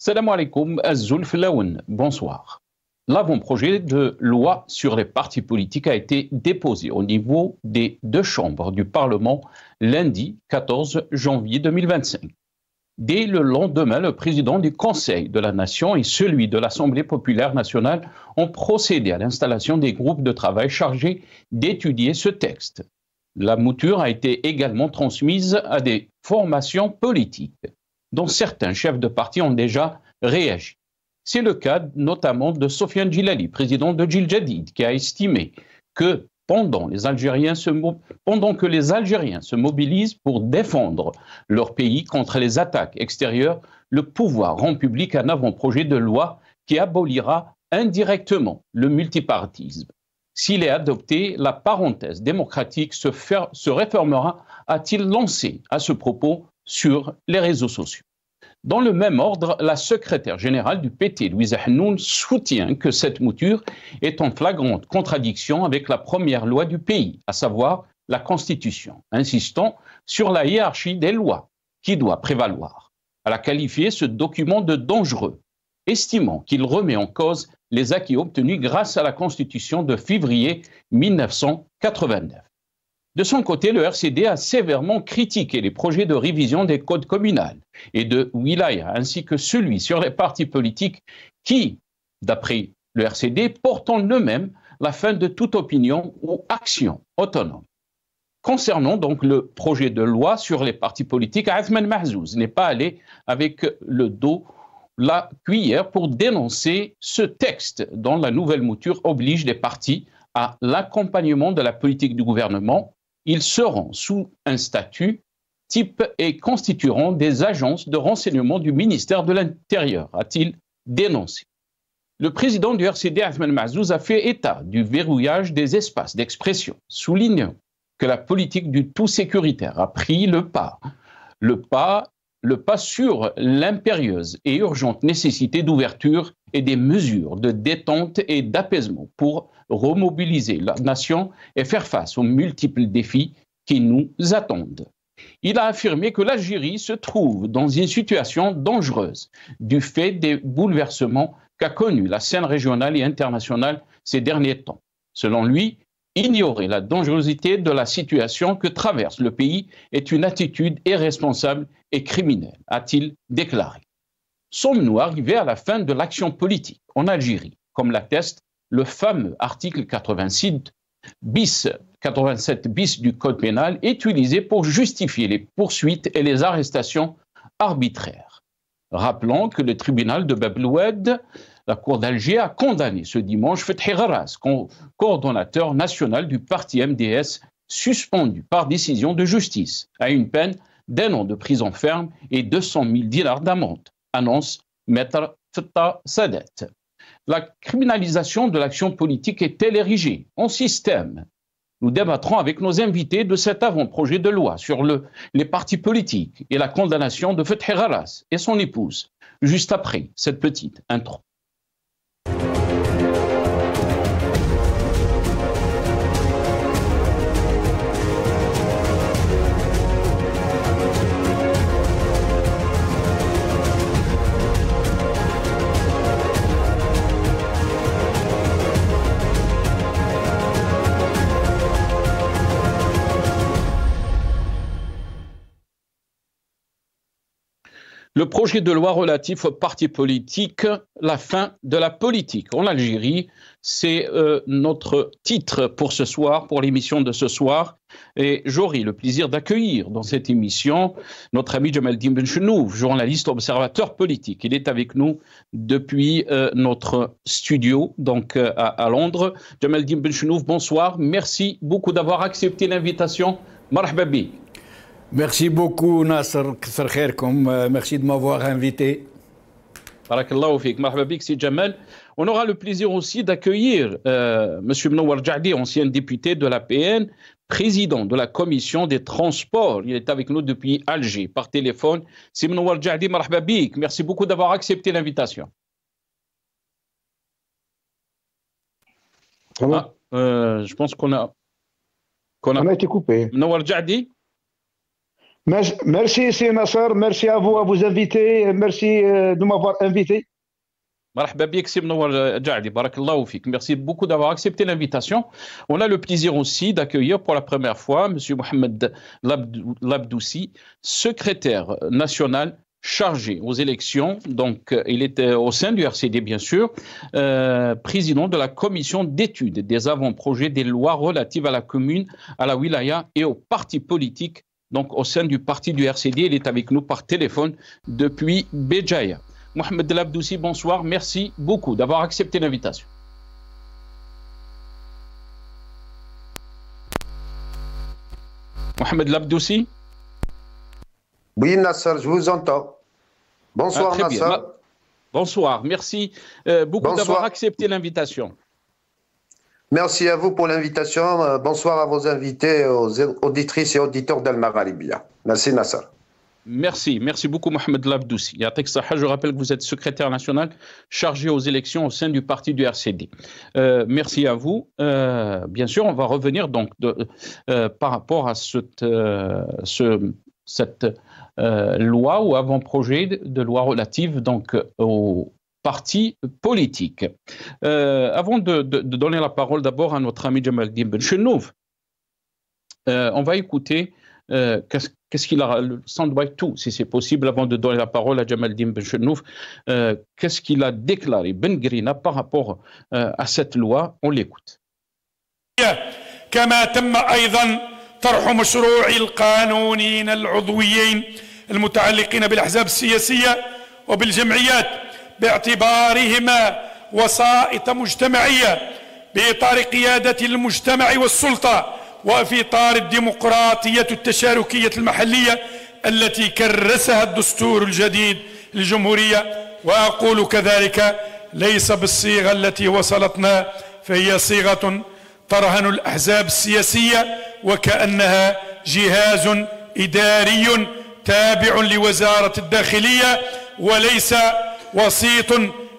Salam alaikum, Azul Flaoun, bonsoir. L'avant-projet de loi sur les partis politiques a été déposé au niveau des deux chambres du Parlement lundi 14 janvier 2025. Dès le lendemain, le président du Conseil de la Nation et celui de l'Assemblée populaire nationale ont procédé à l'installation des groupes de travail chargés d'étudier ce texte. La mouture a été également transmise à des formations politiques, dont certains chefs de parti ont déjà réagi. C'est le cas notamment de Sofiane Djilali, président de Jil Jadid, qui a estimé que pendant que les Algériens se mobilisent pour défendre leur pays contre les attaques extérieures, le pouvoir rend public un avant-projet de loi qui abolira indirectement le multipartisme. S'il est adopté, la parenthèse démocratique se réformera, a-t-il lancé à ce propos sur les réseaux sociaux. Dans le même ordre, la secrétaire générale du PT, Louise Hanoun, soutient que cette mouture est en flagrante contradiction avec la première loi du pays, à savoir la Constitution, insistant sur la hiérarchie des lois qui doit prévaloir. Elle a qualifié ce document de dangereux, estimant qu'il remet en cause les acquis obtenus grâce à la Constitution de février 1989. De son côté, le RCD a sévèrement critiqué les projets de révision des codes communaux et de wilaya, ainsi que celui sur les partis politiques qui, d'après le RCD, portent en eux-mêmes la fin de toute opinion ou action autonome. Concernant donc le projet de loi sur les partis politiques, Athman Mahzouz n'est pas allé avec le dos la cuillère pour dénoncer ce texte dont la nouvelle mouture oblige les partis à l'accompagnement de la politique du gouvernement. Ils seront sous un statut type et constitueront des agences de renseignement du ministère de l'Intérieur, a-t-il dénoncé. Le président du RCD, Athman Mahzouz, a fait état du verrouillage des espaces d'expression, soulignant que la politique du tout sécuritaire a pris le pas sur l'impérieuse et urgente nécessité d'ouverture et des mesures de détente et d'apaisement pour remobiliser la nation et faire face aux multiples défis qui nous attendent. Il a affirmé que l'Algérie se trouve dans une situation dangereuse du fait des bouleversements qu'a connus la scène régionale et internationale ces derniers temps. Selon lui, ignorer la dangerosité de la situation que traverse le pays est une attitude irresponsable et criminelle, a-t-il déclaré. Sommes-nous arrivés à la fin de l'action politique en Algérie, comme l'atteste le fameux article 87 bis du Code pénal utilisé pour justifier les poursuites et les arrestations arbitraires. Rappelons que le tribunal de Bab el Oued, la Cour d'Alger, a condamné ce dimanche Fethi Gharas, coordonnateur national du parti MDS, suspendu par décision de justice, à une peine d'1 an de prison ferme et 200 000 dinars d'amende, annonce Maître Fetta Sadet. La criminalisation de l'action politique est-elle érigée en système? Nous débattrons avec nos invités de cet avant-projet de loi sur les partis politiques et la condamnation de Fethi Gharas et son épouse, juste après cette petite intro. Le projet de loi relatif aux partis politiques, la fin de la politique en Algérie, c'est notre titre pour ce soir, pour l'émission de ce soir. Et j'aurai le plaisir d'accueillir dans cette émission notre ami Jamaldine Benchenouf, journaliste observateur politique. Il est avec nous depuis notre studio donc à Londres. Jamaldine Benchenouf, bonsoir. Merci beaucoup d'avoir accepté l'invitation. Marhaba bik. Merci beaucoup Nasser Khairkom, merci de m'avoir invité. Barakallahu fik, marhaba bik, c'est Jamal. On aura le plaisir aussi d'accueillir monsieur Mnouar Djahdi, ancien député de l'APN, président de la commission des transports. Il est avec nous depuis Alger par téléphone. C'est Mnouar Djahdi, marhaba bik. Merci beaucoup d'avoir accepté l'invitation. Je pense qu'on a été coupé. Mnouar Djahdi. Merci, c'est Nasser. Merci à vos invités. Merci de m'avoir invité. مرحبا بك سي منور جعلي بارك الله فيك. Merci beaucoup d'avoir accepté l'invitation. On a le plaisir aussi d'accueillir pour la première fois monsieur Mohamed Labdoussi, secrétaire national chargé aux élections. Donc il était au sein du RCD bien sûr, président de la commission d'études des avant-projets des lois relatives à la commune, à la wilaya et aux partis politiques. Donc au sein du parti du RCD, il est avec nous par téléphone depuis Béjaïa. Mohamed Labdoussi, bonsoir. Merci beaucoup d'avoir accepté l'invitation. Mohamed Labdoussi. Oui, Nasser, je vous entends. Bonsoir, Nasser. Bien. Bonsoir. Merci beaucoup d'avoir accepté l'invitation. Merci à vous pour l'invitation. Bonsoir à vos invités, aux auditrices et auditeurs d'Al-Maghribia. Merci, Nasser. Merci beaucoup Mohamed Labdoussi. Je rappelle que vous êtes secrétaire national chargé aux élections au sein du parti du RCD. Merci à vous. Bien sûr, on va revenir donc par rapport à cette loi ou avant-projet de loi relative donc aux partis politiques. Avant de donner la parole d'abord à notre ami Jamaldine Benchenouf, on va écouter qu'est-ce qu'il a, soundbite tout, si c'est possible, avant de donner la parole à Jamaldine Benchenouf, qu'est-ce qu'il a déclaré Ben Grina par rapport à cette loi. On l'écoute. كما تم أيضا طرح مشروع القانونين العضويين المتعلقين بالأحزاب السياسية وبالجمعيات باعتبارهما وسائط مجتمعية بإطار قيادة المجتمع والسلطة وفي إطار الديمقراطية التشاركية المحلية التي كرسها الدستور الجديد للجمهورية. وأقول كذلك ليس بالصيغة التي وصلتنا، فهي صيغة ترهن الأحزاب السياسية وكأنها جهاز إداري تابع لوزارة الداخلية وليس وسيط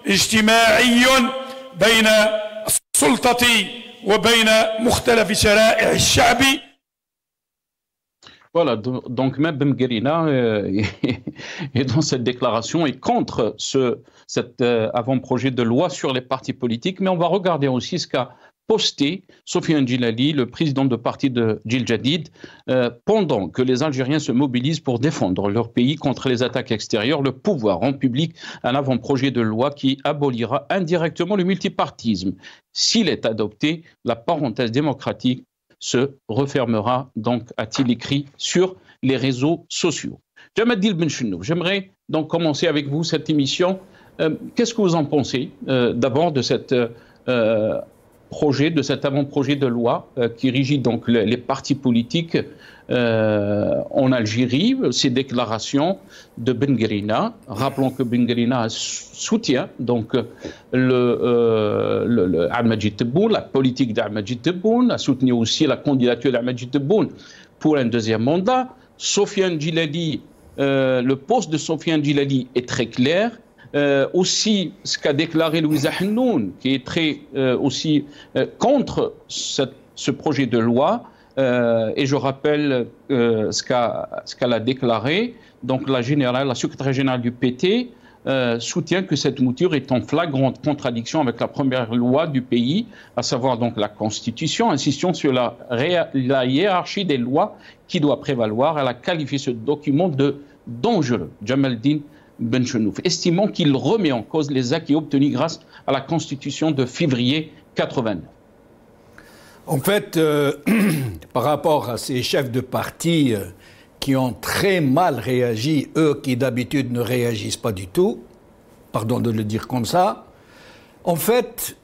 اجتماعي بين السلطة وبين مختلف شرائح الشعب. Voilà, donc même Ben Grina est dans cette déclaration et contre cet avant-projet de loi sur les partis politiques, mais on va regarder aussi ce qu'a posté Sofiane Djilali, le président de parti de Djil Jadid, pendant que les Algériens se mobilisent pour défendre leur pays contre les attaques extérieures. Le pouvoir rend public un avant-projet de loi qui abolira indirectement le multipartisme. S'il est adopté, la parenthèse démocratique se refermera, donc, a-t-il écrit sur les réseaux sociaux. Jamaldine Benchenouf, j'aimerais donc commencer avec vous cette émission. Qu'est-ce que vous en pensez d'abord de cette de cet avant-projet de loi qui régit donc les partis politiques en Algérie, ces déclarations de Ben Grina. Rappelons que Ben Grina soutient donc Ahmed Tebboune, la politique d'Ahmed Tebboune, a soutenu aussi la candidature d'Ahmed Tebboune pour un deuxième mandat. Sofiane Djilali, le poste de Sofiane Djilali est très clair. Aussi ce qu'a déclaré Louisa Hennoun, qui est très aussi contre ce projet de loi, et je rappelle ce qu'elle a déclaré. Donc la secrétaire générale du PT soutient que cette mouture est en flagrante contradiction avec la première loi du pays, à savoir donc la Constitution, insistant sur la hiérarchie des lois qui doit prévaloir. Elle a qualifié ce document de dangereux. Jamaldine Benchenouf, estimant qu'il remet en cause les acquis obtenus grâce à la Constitution de février 89. En fait, par rapport à ces chefs de parti qui ont très mal réagi, eux qui d'habitude ne réagissent pas du tout, pardon de le dire comme ça, en fait,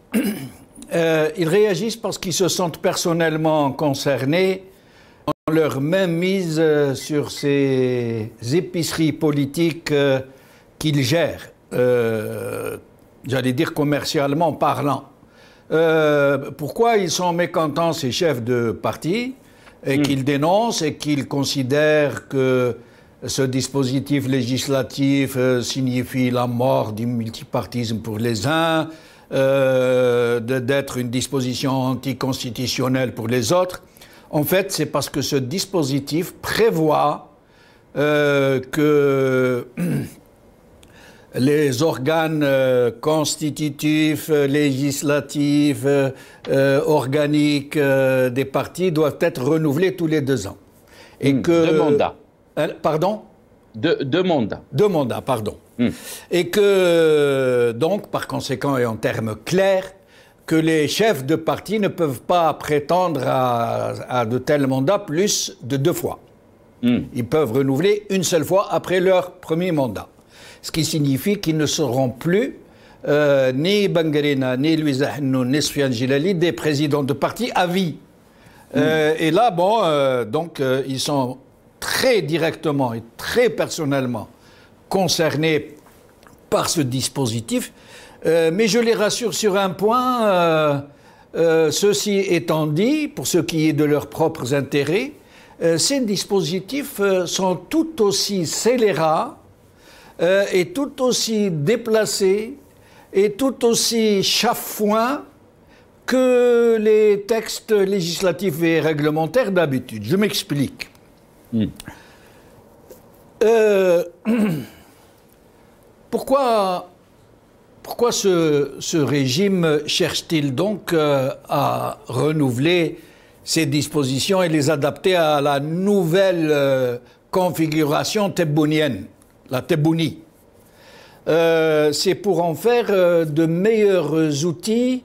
ils réagissent parce qu'ils se sentent personnellement concernés. On leur même mise sur ces épiceries politiques qu'ils gèrent, j'allais dire commercialement parlant. Pourquoi ils sont mécontents, ces chefs de parti, et qu'ils dénoncent et qu'ils considèrent que ce dispositif législatif signifie la mort du multipartisme pour les uns, d'être une disposition anticonstitutionnelle pour les autres. En fait, c'est parce que ce dispositif prévoit que les organes constitutifs, législatifs, organiques des partis doivent être renouvelés tous les 2 ans. Et que... 2 mandats. Pardon ? 2 mandats. 2 mandats, pardon. Et que, donc, par conséquent et en termes clairs, que les chefs de parti ne peuvent pas prétendre à de tels mandats plus de 2 fois. Ils peuvent renouveler une seule fois après leur premier mandat. Ce qui signifie qu'ils ne seront plus, ni Bangarina, ni Louisa Hannoun, ni Soufiane Djilali, des présidents de parti à vie. Et là, bon, donc, ils sont très directement et très personnellement concernés par ce dispositif. Mais je les rassure sur un point, ceci étant dit, pour ce qui est de leurs propres intérêts, ces dispositifs sont tout aussi scélérats et tout aussi déplacés et tout aussi chafouins que les textes législatifs et réglementaires d'habitude. Je m'explique. Pourquoi ce régime cherche-t-il donc à renouveler ces dispositions et les adapter à la nouvelle configuration tebbounienne, la Tebbouni? C'est pour en faire de meilleurs outils,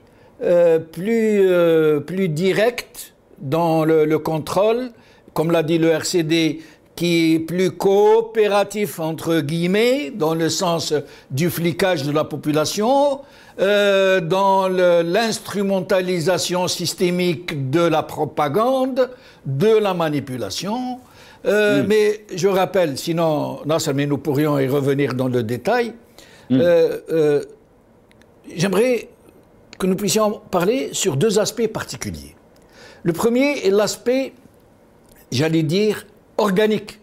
plus directs dans le contrôle, comme l'a dit le RCD, qui est plus coopératif, entre guillemets, dans le sens du flicage de la population, dans l'instrumentalisation systémique de la propagande, de la manipulation. Mais je rappelle, sinon, Nasser, mais nous pourrions y revenir dans le détail, j'aimerais que nous puissions parler sur 2 aspects particuliers. Le premier est l'aspect, j'allais dire, organique.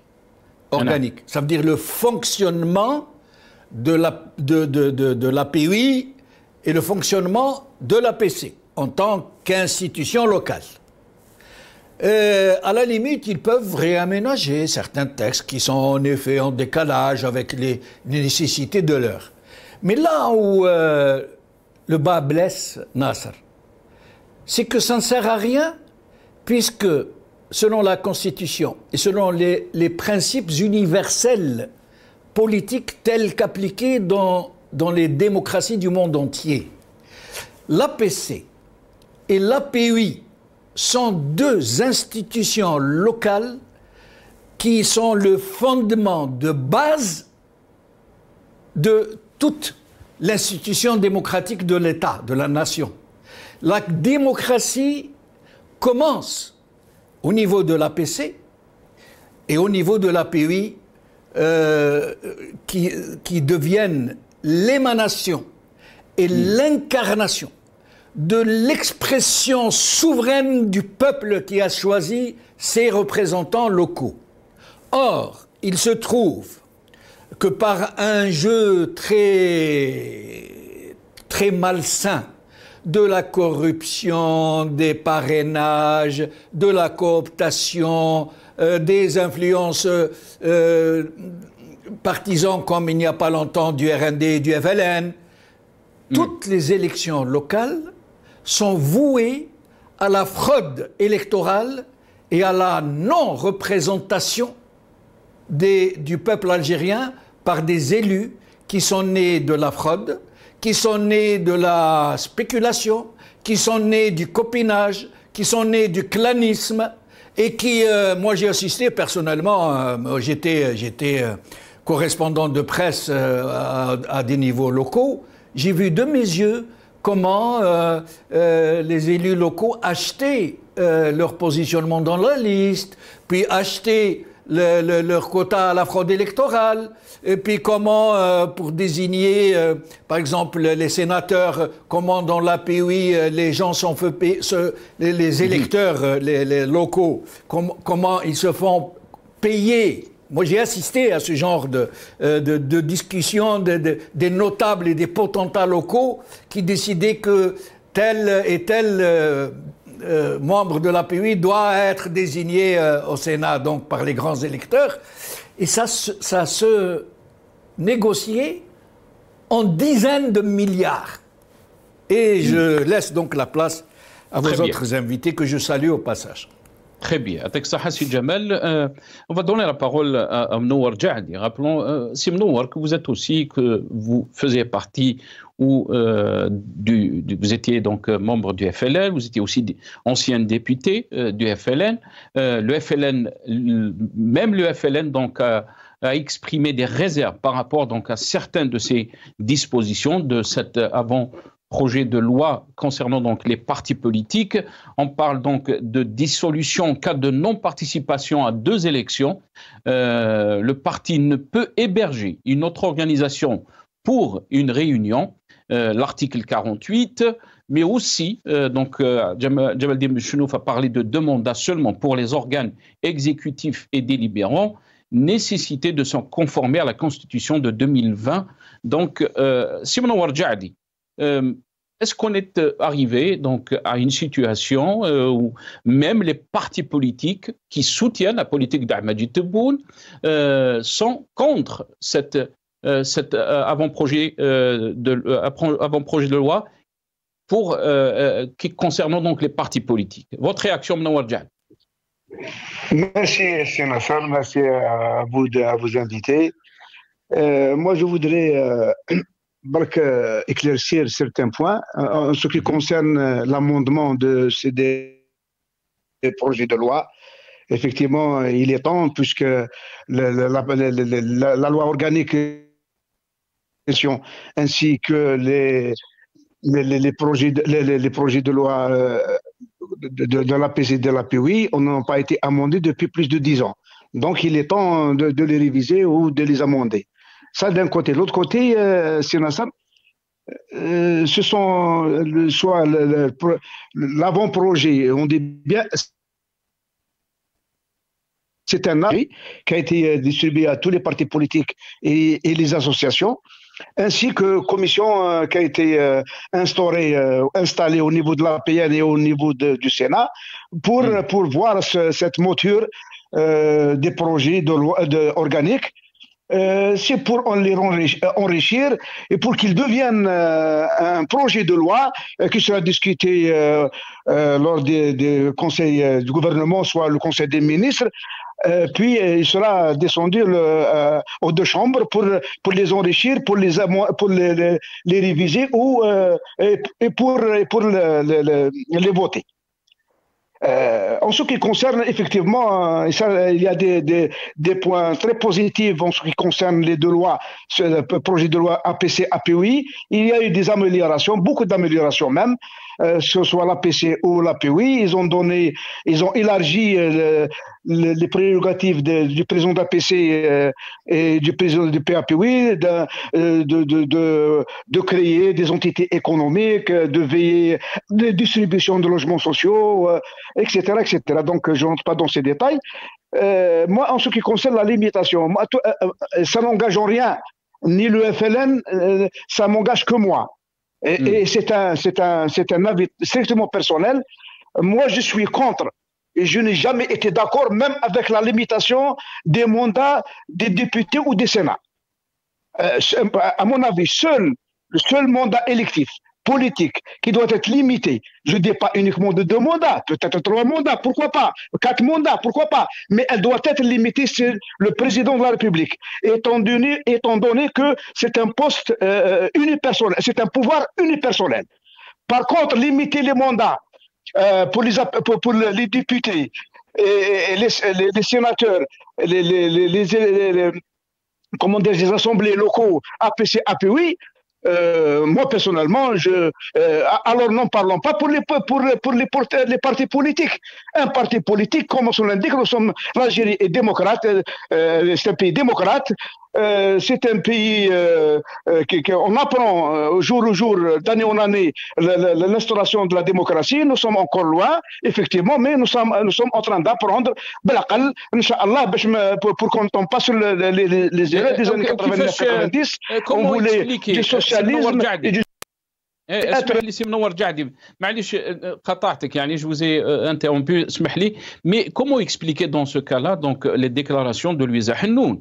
Ça veut dire le fonctionnement de l'API et le fonctionnement de l'APC en tant qu'institution locale. À la limite, ils peuvent réaménager certains textes qui sont en effet en décalage avec les nécessités de l'heure. Mais là où le bas blesse, Nasser, c'est que ça ne sert à rien puisque selon la Constitution et selon les principes universels politiques tels qu'appliqués dans les démocraties du monde entier, l'APC et l'API sont 2 institutions locales qui sont le fondement de base de toute l'institution démocratique de l'État, de la nation. La démocratie commence au niveau de l'APC et au niveau de l'API qui deviennent l'émanation et l'incarnation de l'expression souveraine du peuple qui a choisi ses représentants locaux. Or, il se trouve que par un jeu très malsain de la corruption, des parrainages, de la cooptation, des influences partisans comme il n'y a pas longtemps du RND et du FLN. Toutes les élections locales sont vouées à la fraude électorale et à la non-représentation du peuple algérien par des élus qui sont nés de la fraude, qui sont nés de la spéculation, qui sont nés du copinage, qui sont nés du clanisme et qui, moi j'ai assisté personnellement, j'étais correspondant de presse à des niveaux locaux, j'ai vu de mes yeux comment les élus locaux achetaient leur positionnement dans la liste, puis achetaient leur quota à la fraude électorale, et puis comment, pour désigner, par exemple, les sénateurs, comment dans l'API, les gens sont fait payer, les électeurs, les locaux, comment ils se font payer. Moi, j'ai assisté à ce genre de discussion des notables et des potentats locaux qui décidaient que tel et tel membre de l'API doit être désigné au Sénat, donc par les grands électeurs. Et ça se négociait en dizaines de milliards. Et je laisse donc la place à vos autres invités que je salue au passage. Très bien. Avec ça, Hassi Jamal, on va donner la parole à Mnowar Djahdi. Rappelons, c'est Mnowar que vous êtes aussi, que vous faisiez partie ou vous étiez donc membre du FLN, vous étiez aussi ancien député du FLN. Le FLN, même le FLN donc a exprimé des réserves par rapport donc à certaines de ces dispositions de cet avant-projet de loi concernant donc les partis politiques. On parle donc de dissolution en cas de non-participation à 2 élections. Le parti ne peut héberger une autre organisation pour une réunion, l'article 48, mais aussi, Jamaldine Mchounouf a parlé de 2 mandats seulement pour les organes exécutifs et délibérants, nécessité de s'en conformer à la Constitution de 2020. Donc, Mnowar Djahdi, est-ce qu'on est arrivé donc à une situation où même les partis politiques qui soutiennent la politique d'Ahmadine Tebboune sont contre cet avant-projet de loi concernant donc les partis politiques? Votre réaction, Mnowar Djahdi? Merci, Nasser, merci à vous inviter. Moi, je voudrais éclaircir certains points en ce qui concerne l'amendement de ces projets de loi. Effectivement, il est temps, puisque la loi organique ainsi que les projets de loi de l'APC et de l'APOI n'ont pas été amendés depuis plus de 10 ans. Donc, il est temps de les réviser ou de les amender. Ça, d'un côté. L'autre côté, ce sont soit l'avant-projet, on dit bien, c'est un avis qui a été distribué à tous les partis politiques et les associations, ainsi que commission qui a été installée au niveau de l'APN et au niveau du Sénat pour voir cette mouture des projets de loi organiques. C'est pour les enrichir et pour qu'ils deviennent un projet de loi qui sera discuté lors des conseils du gouvernement, soit le conseil des ministres, puis il sera descendu aux 2 chambres pour les enrichir, pour les réviser et pour les voter. En ce qui concerne effectivement, il y a des points très positifs en ce qui concerne les 2 lois, le projet de loi APC, APOI. Il y a eu des améliorations, beaucoup d'améliorations même, que ce soit l'APC ou l'APOI. Ils ont élargi les prérogatives du président de l'APC et du président du PAPOI de créer des entités économiques, de veiller à la distribution de logements sociaux, etc., etc. Donc, je n'entre pas dans ces détails. Moi, en ce qui concerne la limitation, ça n'engage en rien, ni le FLN, ça m'engage que moi. Et c'est un avis strictement personnel. Moi, je suis contre. Et je n'ai jamais été d'accord, même avec la limitation des mandats des députés ou des Sénats. À mon avis, le seul mandat électif politique qui doit être limité, je ne dis pas uniquement de 2 mandats, peut-être 3 mandats, pourquoi pas, 4 mandats, pourquoi pas, mais elle doit être limitée sur le président de la République, étant donné que c'est un poste unipersonnel, c'est un pouvoir unipersonnel. Par contre, limiter les mandats pour les députés et les sénateurs, les assemblées locaux, APC, APOI, moi personnellement, alors n'en parlons pas pour les partis politiques. Un parti politique, comme on l'indique, l'Algérie est démocrate, c'est un pays démocrate. C'est un pays qu'on apprend au jour, d'année en année, l'instauration de la démocratie. Nous sommes encore loin, effectivement, mais nous sommes en train d'apprendre, Inch'Allah, pour qu'on ne tombe pas sur les erreurs des années 89-90. On voulait du socialisme et du اسمح لي سي منور جعدي معليش قطعتك يعني je vous ai interrompu اسمح لي mais comment expliquer dans ce cas-là donc les déclarations de Louisa Hennoun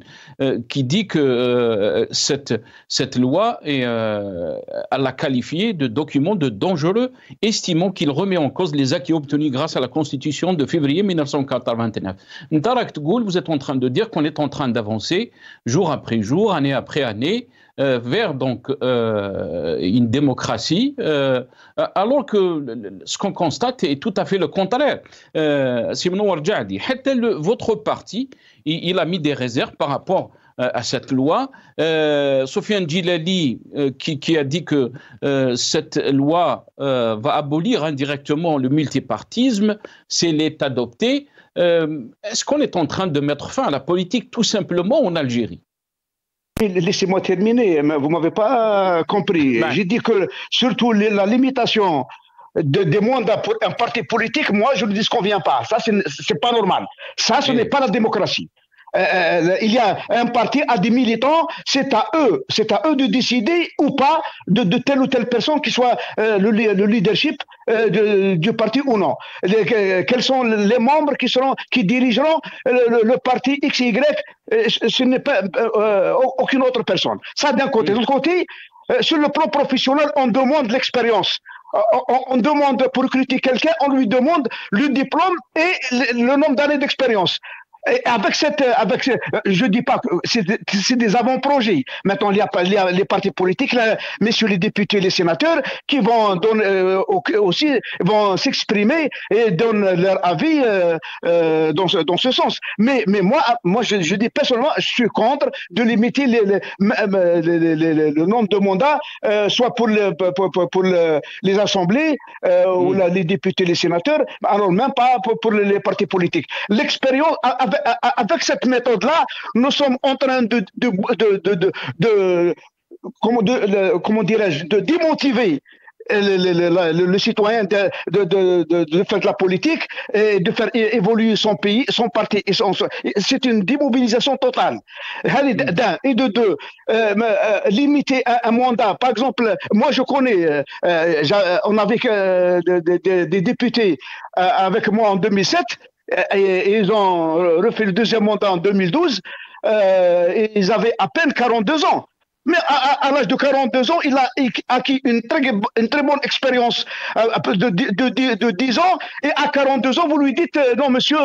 qui dit que cette loi est elle l'a qualifiée de document de dangereux estimant qu'il remet en cause les acquis obtenus grâce à la constitution de février 1989. Ntarak Tgoul, vous êtes en train de dire qu'on est en train d'avancer jour après jour, année après année vers donc une démocratie, alors que ce qu'on constate est tout à fait le contraire. Simon Warjadi, votre parti, il a mis des réserves par rapport à cette loi. Sofiane Djilali qui a dit que cette loi va abolir indirectement le multipartisme si elle est adoptée. Est-ce qu'on est en train de mettre fin à la politique tout simplement en Algérie? Laissez-moi terminer, vous ne m'avez pas compris. J'ai dit que surtout la limitation des mandats pour un parti politique, moi je ne disconviens pas. Ça, c'est pas normal. Ça, ce n'est pas la démocratie. Il y a un parti à des militants, c'est à eux de décider ou pas de telle ou telle personne qui soit le leadership du parti ou non. Quels sont les membres qui dirigeront le parti XY? Ce n'est pas aucune autre personne. Ça d'un côté. De l'autre côté, sur le plan professionnel, on demande l'expérience. On demande pour recruter quelqu'un, on lui demande le diplôme et le nombre d'années d'expérience. Et je dis pas que c'est des avant-projets. Maintenant, il y a les partis politiques, là, messieurs les députés, les sénateurs, qui vont donner, aussi vont s'exprimer et donner leur avis dans ce sens. Mais moi, je dis personnellement, je suis contre de limiter le nombre de mandats, soit pour les assemblées ou les députés, les sénateurs, alors même pas pour les partis politiques. L'expérience avec cette méthode-là, nous sommes en train de démotiver le citoyen de faire de la politique et de faire évoluer son pays, son parti. C'est une démobilisation totale. Et de deux, limiter un mandat. Par exemple, moi je connais, on avait des députés avec moi en 2007, et ils ont refait le deuxième mandat en 2012, et ils avaient à peine 42 ans. Mais à l'âge de 42 ans, il a acquis une très bonne expérience de 10 ans. Et à 42 ans, vous lui dites non, monsieur,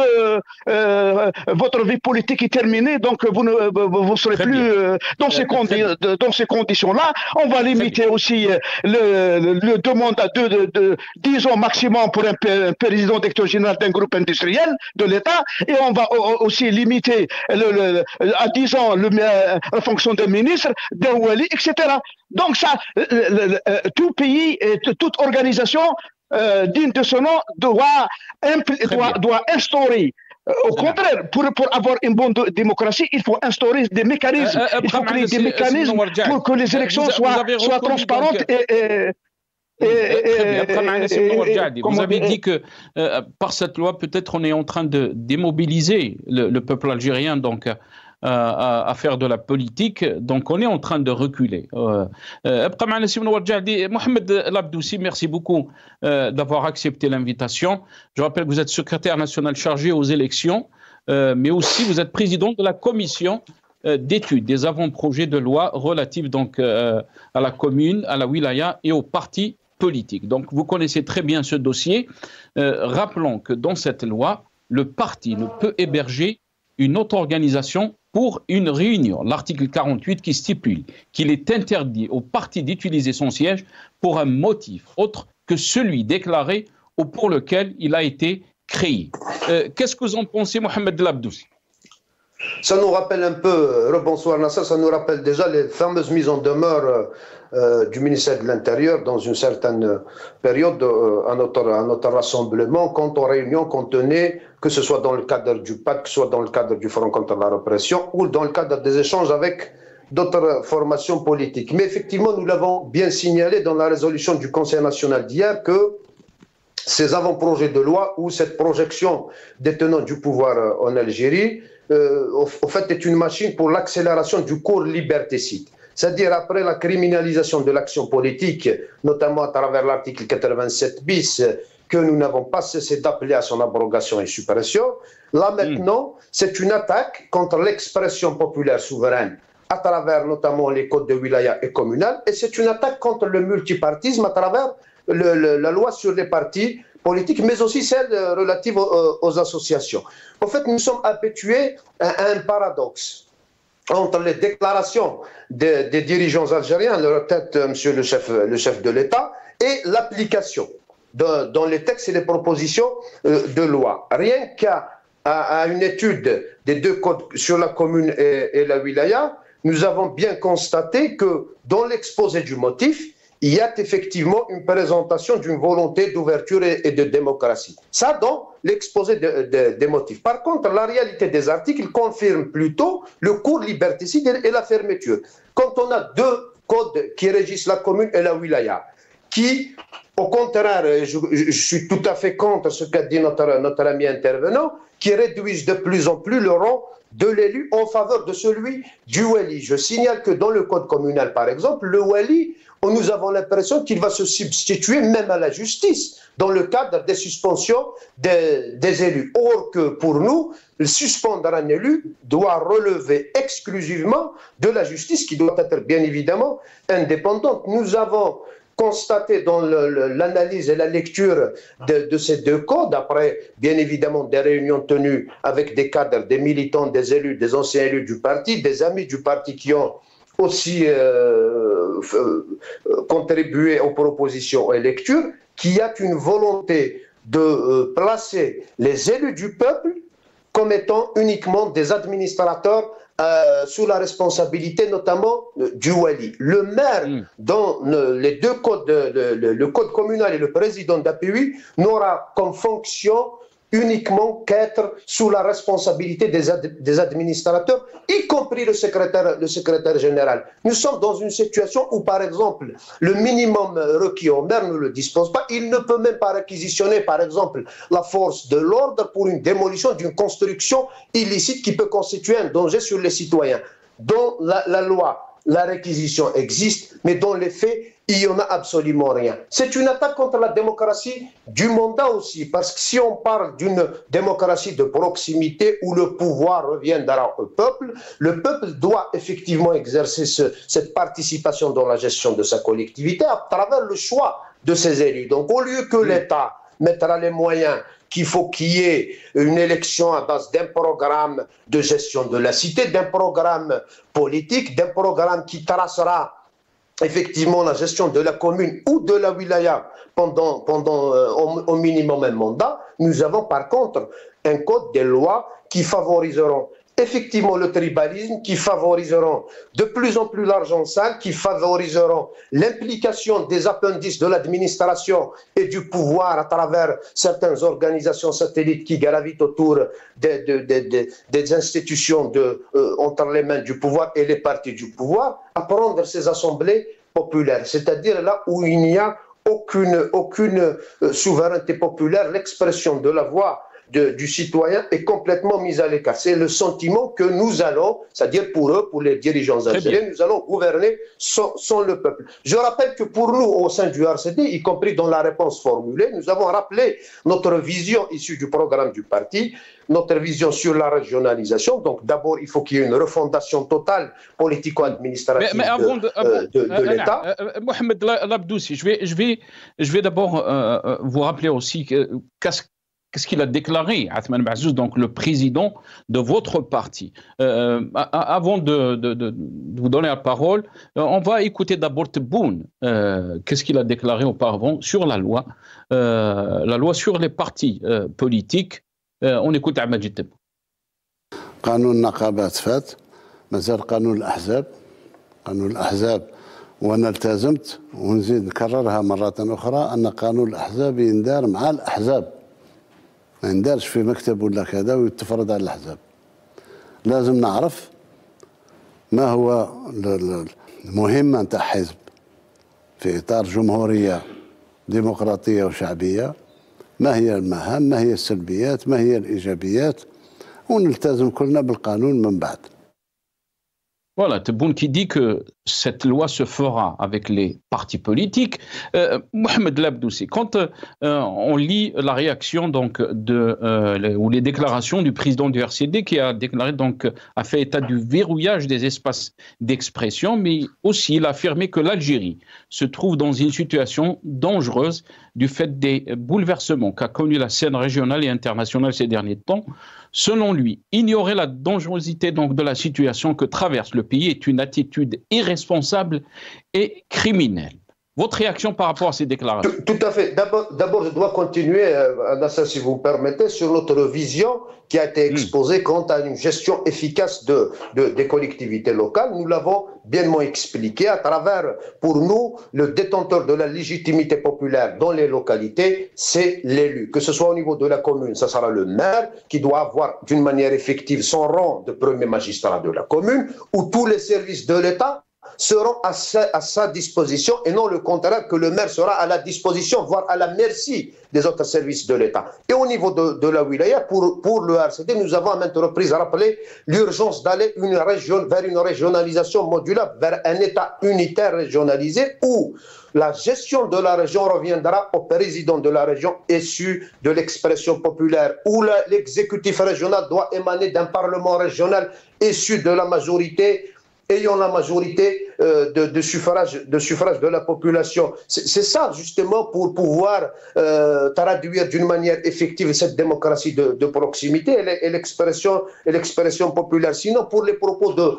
votre vie politique est terminée, donc vous ne serez plus dans ces conditions-là. On va limiter aussi le demande à 10 ans maximum pour un président directeur général d'un groupe industriel de l'État. Et on va aussi limiter à 10 ans la fonction de ministre, etc. Donc ça, tout pays et toute organisation digne de ce nom doit instaurer. Au contraire, pour avoir une bonne démocratie, il faut instaurer des mécanismes. Il faut créer des mécanismes pour que les élections soient transparentes Vous avez dit que par cette loi, peut-être on est en train de démobiliser le peuple algérien, donc à faire de la politique, donc on est en train de reculer. Mohamed Labdoussi, merci beaucoup d'avoir accepté l'invitation. Je rappelle que vous êtes secrétaire national chargé aux élections, mais aussi vous êtes président de la commission d'études des avant-projets de loi relatifs donc à la commune, à la wilaya et aux partis politiques. Donc vous connaissez très bien ce dossier. Rappelons que dans cette loi, le parti ne peut héberger une autre organisation pour une réunion. L'article 48 qui stipule qu'il est interdit au parti d'utiliser son siège pour un motif autre que celui déclaré ou pour lequel il a été créé. Qu'est-ce que vous en pensez, Mohamed Labdoussi? Ça nous rappelle un peu, rebonsoir Nasser, ça nous rappelle déjà les fameuses mises en demeure du ministère de l'Intérieur dans une certaine période à notre rassemblement, quant aux réunions qu'on tenait, que ce soit dans le cadre du PAC, que ce soit dans le cadre du Front contre la répression ou dans le cadre des échanges avec d'autres formations politiques. Mais effectivement, nous l'avons bien signalé dans la résolution du Conseil national d'hier que ces avant-projets de loi ou cette projection des tenants du pouvoir en Algérie, au fait, est une machine pour l'accélération du cours liberticide. c'est-à-dire après la criminalisation de l'action politique, notamment à travers l'article 87 bis, que nous n'avons pas cessé d'appeler à son abrogation et suppression, là maintenant, c'est une attaque contre l'expression populaire souveraine, à travers notamment les codes de wilaya et communal, et c'est une attaque contre le multipartisme à travers la loi sur les partis politiques, mais aussi celle relative aux associations. En fait, nous sommes habitués à un paradoxe entre les déclarations des dirigeants algériens, leur tête, monsieur le chef de l'État, et l'application dans les textes et les propositions de loi. Rien qu'à une étude des deux codes sur la commune et la wilaya, nous avons bien constaté que dans l'exposé du motif, il y a effectivement une présentation d'une volonté d'ouverture et de démocratie. Ça, dans l'exposé des motifs. Par contre, la réalité des articles confirme plutôt le cours liberticide et la fermeture. Quand on a deux codes qui régissent la commune et la wilaya, qui, au contraire, je suis tout à fait contre ce qu'a dit notre ami intervenant, qui réduisent de plus en plus le rang de l'élu en faveur de celui du wali. Je signale que dans le code communal, par exemple, le wali, nous avons l'impression qu'il va se substituer même à la justice dans le cadre des suspensions des élus. Or que pour nous, suspendre un élu doit relever exclusivement de la justice qui doit être bien évidemment indépendante. Nous avons constaté dans l'analyse et la lecture de ces deux codes, après bien évidemment des réunions tenues avec des cadres, des militants, des élus, des anciens élus du parti, des amis du parti qui ont aussi contribué aux propositions et lectures, qu'il y a une volonté de placer les élus du peuple comme étant uniquement des administrateurs sous la responsabilité notamment du wali. Le maire, dans les deux codes, le code communal et le président d'APUI, n'aura comme fonction uniquement qu'être sous la responsabilité des administrateurs, y compris le secrétaire général. Nous sommes dans une situation où, par exemple, le minimum requis au maire ne le dispose pas. Il ne peut même pas réquisitionner, par exemple, la force de l'ordre pour une démolition d'une construction illicite qui peut constituer un danger sur les citoyens. Dans la loi, la réquisition existe, mais dans les faits, il n'y en a absolument rien. C'est une attaque contre la démocratie du mandat aussi, parce que si on parle d'une démocratie de proximité où le pouvoir reviendra au peuple, le peuple doit effectivement exercer cette participation dans la gestion de sa collectivité à travers le choix de ses élus. Donc au lieu que l'État mettra les moyens qu'il faut qu'il y ait une élection à base d'un programme de gestion de la cité, d'un programme politique, d'un programme qui tracera effectivement la gestion de la commune ou de la wilaya pendant au minimum un mandat, nous avons par contre un code des lois qui favoriseront effectivement le tribalisme, qui favoriseront de plus en plus l'argent sale, qui favoriseront l'implication des appendices de l'administration et du pouvoir à travers certaines organisations satellites qui gravitent autour des institutions entre les mains du pouvoir et les partis du pouvoir, à prendre ces assemblées populaires. C'est-à-dire là où il n'y a aucune souveraineté populaire, l'expression de la voix du citoyen est complètement mise à l'écart. C'est le sentiment que nous allons, c'est-à-dire pour eux, pour les dirigeants algériens, nous allons gouverner sans le peuple. Je rappelle que pour nous, au sein du RCD, y compris dans la réponse formulée, nous avons rappelé notre vision issue du programme du parti, notre vision sur la régionalisation. Donc d'abord, il faut qu'il y ait une refondation totale politico-administrative de l'État. Mohamed Labdoussi, je vais d'abord vous rappeler aussi qu'est-ce qu'il a déclaré, Athman Mahzouz, donc le président de votre parti. Avant de vous donner la parole, on va écouter d'abord Tebboune. Qu'est-ce qu'il a déclaré auparavant sur la loi sur les partis politiques. On écoute Ahmed Tebboune. قانون النقابات فات مازال قانون الأحزاب وأنا التزمت ونزيد نكررها مرة أخرى أن قانون الأحزاب يندار مع الأحزاب ما يندارش في مكتب ولا كذا ويتفرض على الأحزاب. لازم نعرف ما هو المهمة نتاع حزب في إطار جمهورية ديمقراطية وشعبية، ما هي المهام، ما هي السلبيات، ما هي الإيجابيات، ونلتزم كلنا بالقانون من بعد. Voilà, Tebboune qui dit que cette loi se fera avec les partis politiques. Mohamed Labdoussi, quand on lit la réaction donc ou les déclarations du président du RCD qui a déclaré a fait état du verrouillage des espaces d'expression, mais aussi il a affirmé que l'Algérie se trouve dans une situation dangereuse du fait des bouleversements qu'a connu la scène régionale et internationale ces derniers temps. Selon lui, ignorer la dangerosité de la situation que traverse le pays est une attitude irresponsable et criminelle. Votre réaction par rapport à ces déclarations? Tout à fait. D'abord, je dois continuer, Nasser, si vous me permettez, sur notre vision qui a été exposée quant à une gestion efficace des collectivités locales. Nous l'avons bien expliqué à travers, pour nous, le détenteur de la légitimité populaire dans les localités, c'est l'élu. Que ce soit au niveau de la commune, ça sera le maire qui doit avoir d'une manière effective son rang de premier magistrat de la commune, ou tous les services de l'État seront à sa disposition et non le contraire, que le maire sera à la disposition, voire à la merci des autres services de l'État. Et au niveau de la wilaya, pour le RCD, nous avons à maintes reprises rappelé l'urgence d'aller vers une régionalisation modulable, vers un État unitaire régionalisé où la gestion de la région reviendra au président de la région issu de l'expression populaire, où l'exécutif régional doit émaner d'un parlement régional issu de la majorité, ayant la majorité de suffrage de la population. C'est ça, justement, pour pouvoir traduire d'une manière effective cette démocratie de proximité et l'expression populaire. Sinon, pour les propos de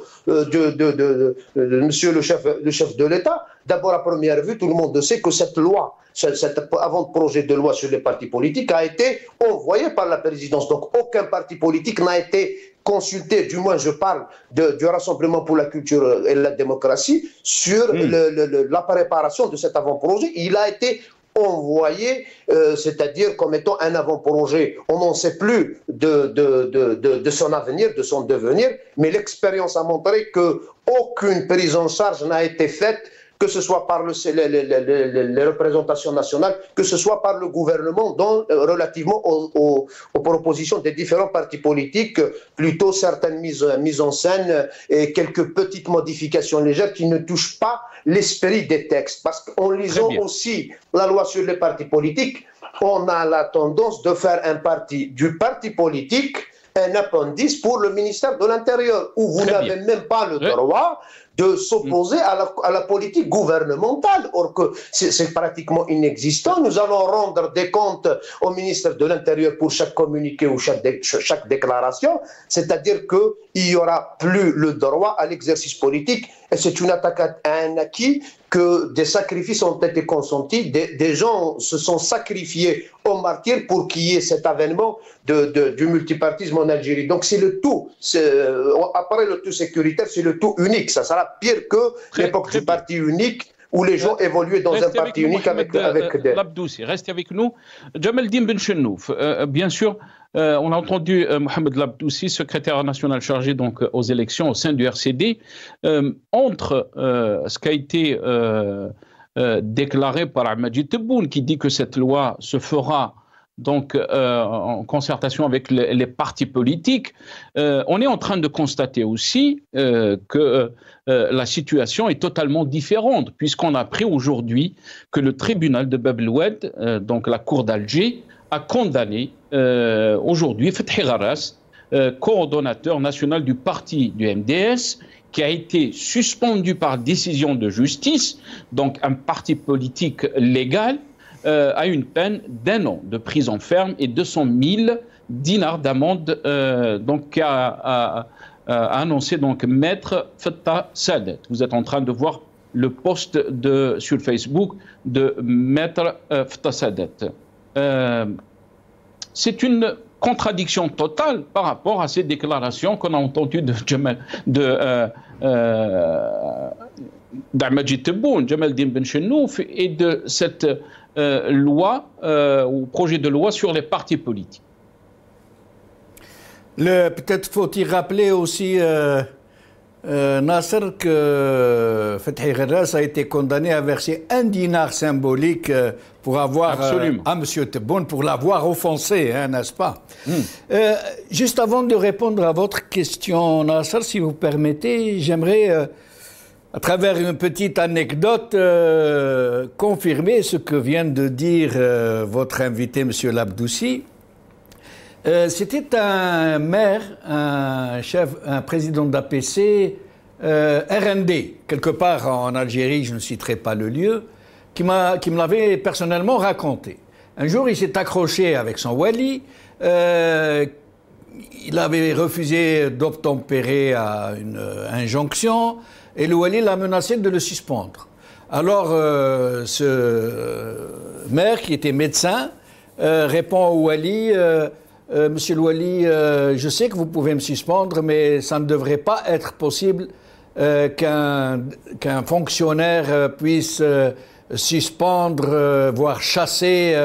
monsieur le chef de l'État, d'abord, à première vue, tout le monde sait que cette loi, cet avant-projet de loi sur les partis politiques a été envoyé par la présidence. Donc, aucun parti politique n'a été consulté, du moins je parle du Rassemblement pour la culture et la démocratie, sur la préparation de cet avant-projet. Il a été envoyé, c'est-à-dire comme étant un avant-projet. On n'en sait plus de son avenir, de son devenir, mais l'expérience a montré qu'aucune prise en charge n'a été faite, que ce soit par les représentations nationales, que ce soit par le gouvernement, relativement aux propositions des différents partis politiques, plutôt certaines mises en scène et quelques petites modifications légères qui ne touchent pas l'esprit des textes. Parce qu'en lisant aussi la loi sur les partis politiques, on a la tendance de faire du parti politique un appendice pour le ministère de l'Intérieur, où vous n'avez même pas le droit de s'opposer à la politique gouvernementale. Or que c'est pratiquement inexistant. Nous allons rendre des comptes au ministère de l'Intérieur pour chaque communiqué ou chaque déclaration, c'est-à-dire qu'il n'y aura plus le droit à l'exercice politique. Et c'est une attaque à un acquis, que des sacrifices ont été consentis, des gens se sont sacrifiés au martyr pour qu'il y ait cet avènement du multipartisme en Algérie. Donc c'est le tout, après le tout sécuritaire, c'est le tout unique. Ça sera pire que l'époque du parti unique, où les gens évoluaient dans un parti unique avec des... Labdoussi, restez avec nous. Jamaldine Benchenouf, bien sûr, on a entendu Mohamed Labdoussi, secrétaire national chargé donc aux élections au sein du RCD, entre ce qui a été déclaré par Majid Tebboune, qui dit que cette loi se fera donc en concertation avec les partis politiques. On est en train de constater aussi que la situation est totalement différente, puisqu'on a appris aujourd'hui que le tribunal de Bab el-Oued, donc la cour d'Alger, a condamné aujourd'hui Fethi Gharas, coordonnateur national du parti du MDS, qui a été suspendu par décision de justice, donc un parti politique légal, à une peine d'1 an de prison ferme et 200 000 dinars d'amende, donc a annoncé donc Maître Fettah Sadet. Vous êtes en train de voir le post sur Facebook de Maître Fettah Sadet. C'est une contradiction totale par rapport à ces déclarations qu'on a entendues d'Amajid Tebboune, Jamaldine Benchenouf, et de cette loi ou projet de loi sur les partis politiques. Peut-être faut-il rappeler aussi Nasser, que Fethi Gherras a été condamné à verser 1 dinar symbolique pour avoir à M. Tebboune, pour l'avoir offensé, hein, n'est-ce pas? Juste avant de répondre à votre question, Nasser, si vous permettez, j'aimerais, à travers une petite anecdote, confirmer ce que vient de dire votre invité, M. Labdoussi. C'était un maire, un président d'APC, RND, quelque part en Algérie, je ne citerai pas le lieu, qui me l'avait personnellement raconté. Un jour, il s'est accroché avec son wali. Il avait refusé d'obtempérer à une injonction et le wali l'a menacé de le suspendre. Alors, ce maire, qui était médecin, répond au wali... Monsieur le wali, je sais que vous pouvez me suspendre, mais ça ne devrait pas être possible qu'un fonctionnaire puisse suspendre, voire chasser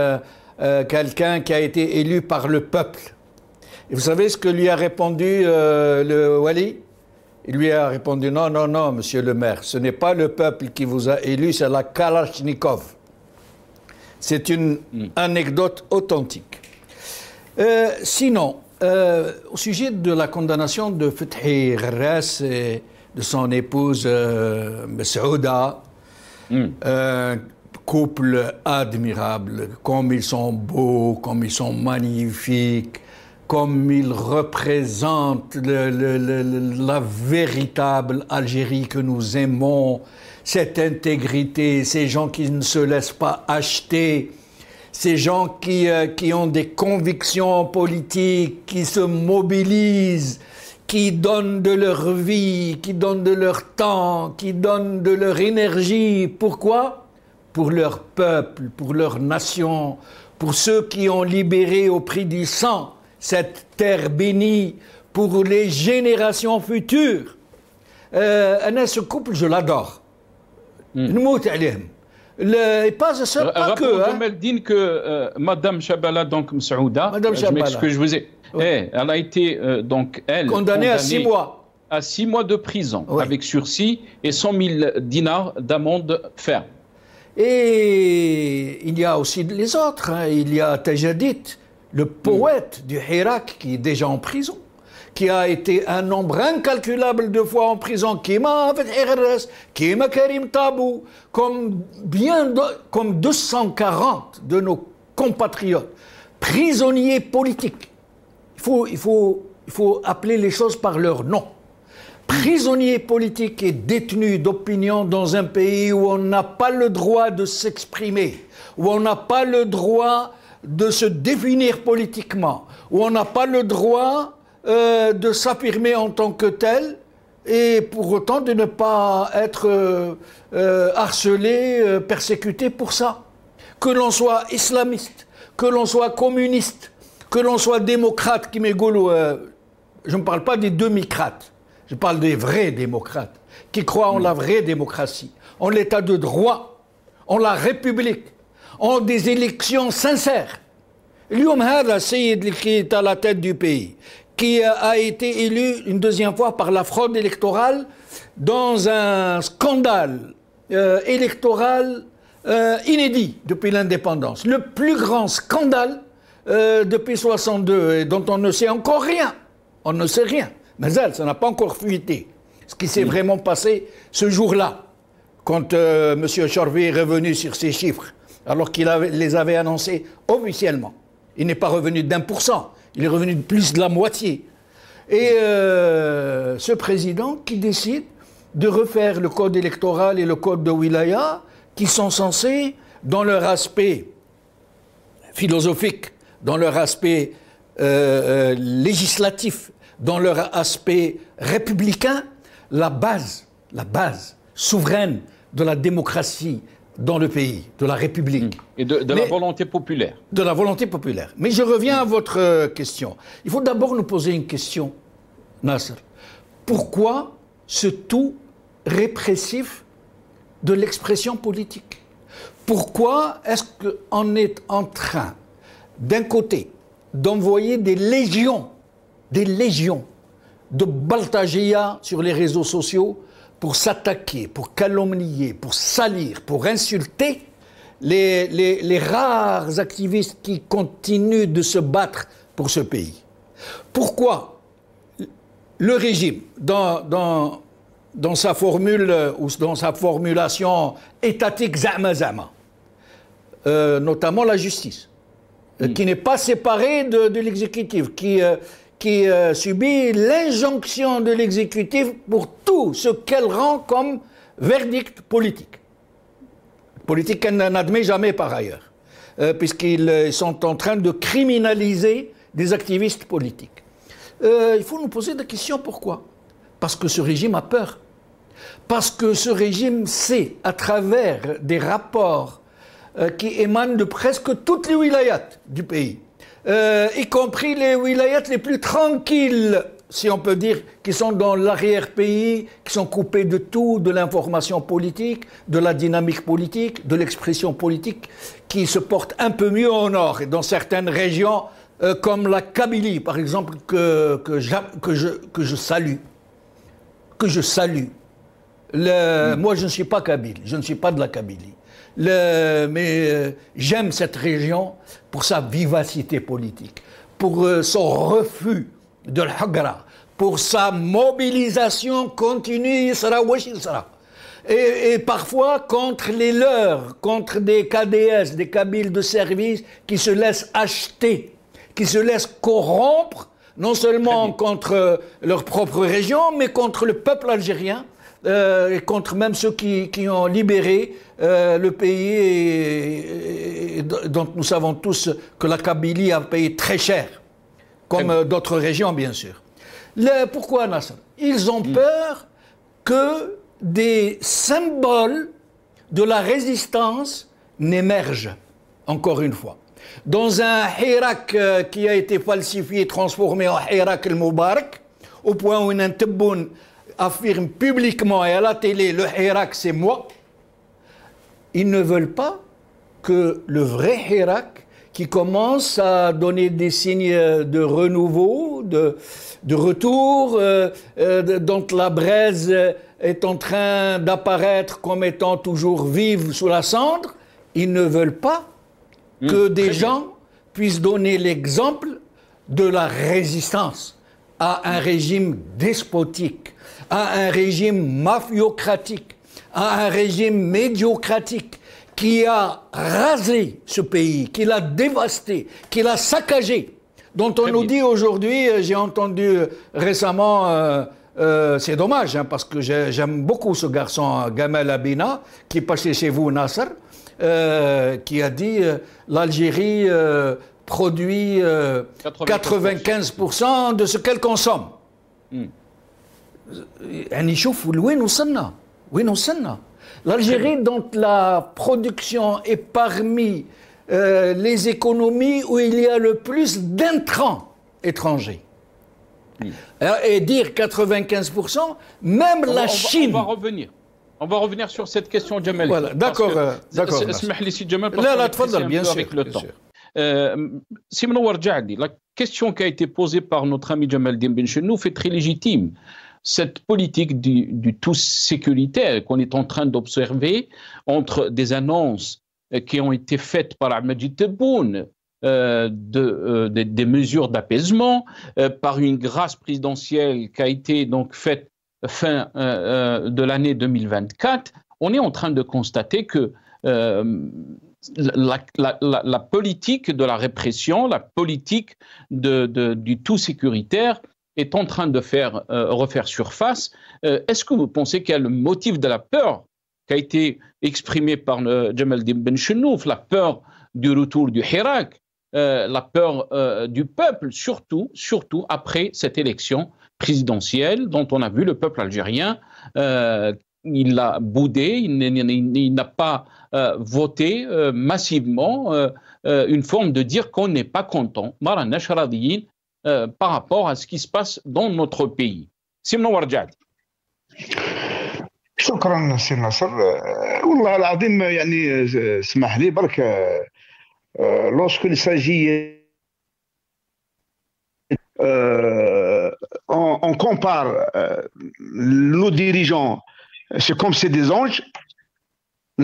quelqu'un qui a été élu par le peuple. Et vous savez ce que lui a répondu le wali? Il lui a répondu, non, non, non, monsieur le maire, ce n'est pas le peuple qui vous a élu, c'est la Kalachnikov. C'est une anecdote authentique. Sinon, au sujet de la condamnation de Fethi Gherras et de son épouse Messaouda, un couple admirable, comme ils sont beaux, comme ils sont magnifiques, comme ils représentent la véritable Algérie que nous aimons, cette intégrité, ces gens qui ne se laissent pas acheter, ces gens qui ont des convictions politiques, qui se mobilisent, qui donnent de leur vie, qui donnent de leur temps, qui donnent de leur énergie. Pourquoi? Pour leur peuple, pour leur nation, pour ceux qui ont libéré au prix du sang cette terre bénie, pour les générations futures. Ce couple, je l'adore. Et pas ça, pas que. Madame Chabala, donc Messaouda, je m'excuse, je vous ai. Elle a été donc condamnée à 6 mois. À 6 mois de prison, avec sursis et 100 000 dinars d'amende ferme. Et il y a aussi les autres. Hein. Il y a Tajadit, le poète du Hirak, qui est déjà en prison, qui a été un nombre incalculable de fois en prison, qui m'a fait Gherras, qui m'a Karim Tabou, comme 240 de nos compatriotes, prisonniers politiques. Il faut appeler les choses par leur nom. Prisonniers politiques et détenus d'opinion dans un pays où on n'a pas le droit de s'exprimer, où on n'a pas le droit de se définir politiquement, où on n'a pas le droit de s'affirmer en tant que tel, et pour autant de ne pas être harcelé, persécuté pour ça. Que l'on soit islamiste, que l'on soit communiste, que l'on soit démocrate, qui je ne parle pas des demi-crates, je parle des vrais démocrates, qui croient en la vraie démocratie, en l'état de droit, en la République, en des élections sincères. L'homme Hada, Sayyid, qui est à la tête du pays, qui a été élu une deuxième fois par la fraude électorale dans un scandale électoral inédit depuis l'indépendance. Le plus grand scandale depuis 62 et dont on ne sait encore rien. On ne sait rien. Mais ça n'a pas encore fuité. Ce qui s'est vraiment passé ce jour-là, quand M. Chorvi est revenu sur ces chiffres, alors qu'il les avait annoncés officiellement. Il n'est pas revenu d'1%. Il est revenu de plus de la moitié. Et ce président qui décide de refaire le code électoral et le code de Wilaya, qui sont censés, dans leur aspect philosophique, dans leur aspect législatif, dans leur aspect républicain, la base souveraine de la démocratie dans le pays, de la République. Et de la volonté populaire. De la volonté populaire. Mais je reviens à votre question. Il faut d'abord nous poser une question, Nasser. Pourquoi ce tout répressif de l'expression politique? Pourquoi est-ce qu'on est en train, d'un côté, d'envoyer des légions de baltagia sur les réseaux sociaux pour s'attaquer, pour calomnier, pour salir, pour insulter les rares activistes qui continuent de se battre pour ce pays. Pourquoi le régime, dans sa formule ou dans sa formulation étatique zama, notamment la justice, qui n'est pas séparée de l'exécutif, qui subit l'injonction de l'exécutif pour tout ce qu'elle rend comme verdict politique. Politique qu'elle n'admet jamais par ailleurs, puisqu'ils sont en train de criminaliser des activistes politiques. Il faut nous poser des questions, pourquoi? Parce que ce régime a peur. Parce que ce régime sait, à travers des rapports qui émanent de presque toutes les wilayats du pays, y compris les wilayats les plus tranquilles, si on peut dire, qui sont dans l'arrière-pays, qui sont coupés de tout, de l'information politique, de la dynamique politique, de l'expression politique, qui se portent un peu mieux au nord, et dans certaines régions, comme la Kabylie, par exemple, que je salue. Moi, je ne suis pas kabyle, je ne suis pas de la Kabylie. Mais j'aime cette région pour sa vivacité politique, pour son refus de l'Hagra, pour sa mobilisation continue, et parfois contre les leurs, contre des KDS, des Kabyles de service qui se laissent acheter, qui se laissent corrompre, non seulement contre leur propre région, mais contre le peuple algérien, et contre même ceux qui ont libéré le pays, et dont nous savons tous que la Kabylie a payé très cher, comme d'autres régions bien sûr. Pourquoi Nasser? Ils ont peur que des symboles de la résistance n'émergent, encore une fois. Dans un Hirak qui a été falsifié, transformé en Hirak el-Moubarak, au point où un Tebboune affirme publiquement et à la télé, le Hirak c'est moi, ils ne veulent pas que le vrai Hirak, qui commence à donner des signes de renouveau, de retour, dont la braise est en train d'apparaître comme étant toujours vive sous la cendre, ils ne veulent pas que des gens puissent donner l'exemple de la résistance à un régime despotique, à un régime mafiocratique, à un régime médiocratique qui a rasé ce pays, qui l'a dévasté, qui l'a saccagé, dont on nous dit aujourd'hui, j'ai entendu récemment, c'est dommage, hein, parce que j'aime beaucoup ce garçon, Gamal Abina, qui est passé chez vous, Nasser, qui a dit l'Algérie produit 95% de ce qu'elle consomme. L'Algérie, dont la production est parmi les économies où il y a le plus d'intrants étrangers. Et dire 95%, même la Chine... On va revenir sur cette question, Jamal. Voilà, d'accord. Avec le temps. La question qui a été posée par notre ami Jamal Benchenouf est très légitime. Cette politique du tout sécuritaire qu'on est en train d'observer entre des annonces qui ont été faites par Ahmed Tebboune, des mesures d'apaisement, par une grâce présidentielle qui a été donc faite fin de l'année 2024, on est en train de constater que la politique de la répression, la politique du tout sécuritaire est en train de refaire surface. Est-ce que vous pensez qu'il y a le motif de la peur qui a été exprimé par Jamal Benchenouf, la peur du retour du Hirak, la peur du peuple, surtout après cette élection présidentielle dont on a vu le peuple algérien, il a boudé, il n'a pas voté massivement, une forme de dire qu'on n'est pas content, par rapport à ce qui se passe dans notre pays. Simon Warjad. شكرا سي ناصر. والله العظيم يعني اسمح لي برك lorsqu'il s'agit on compare nos dirigeants, c'est comme c'est des anges, où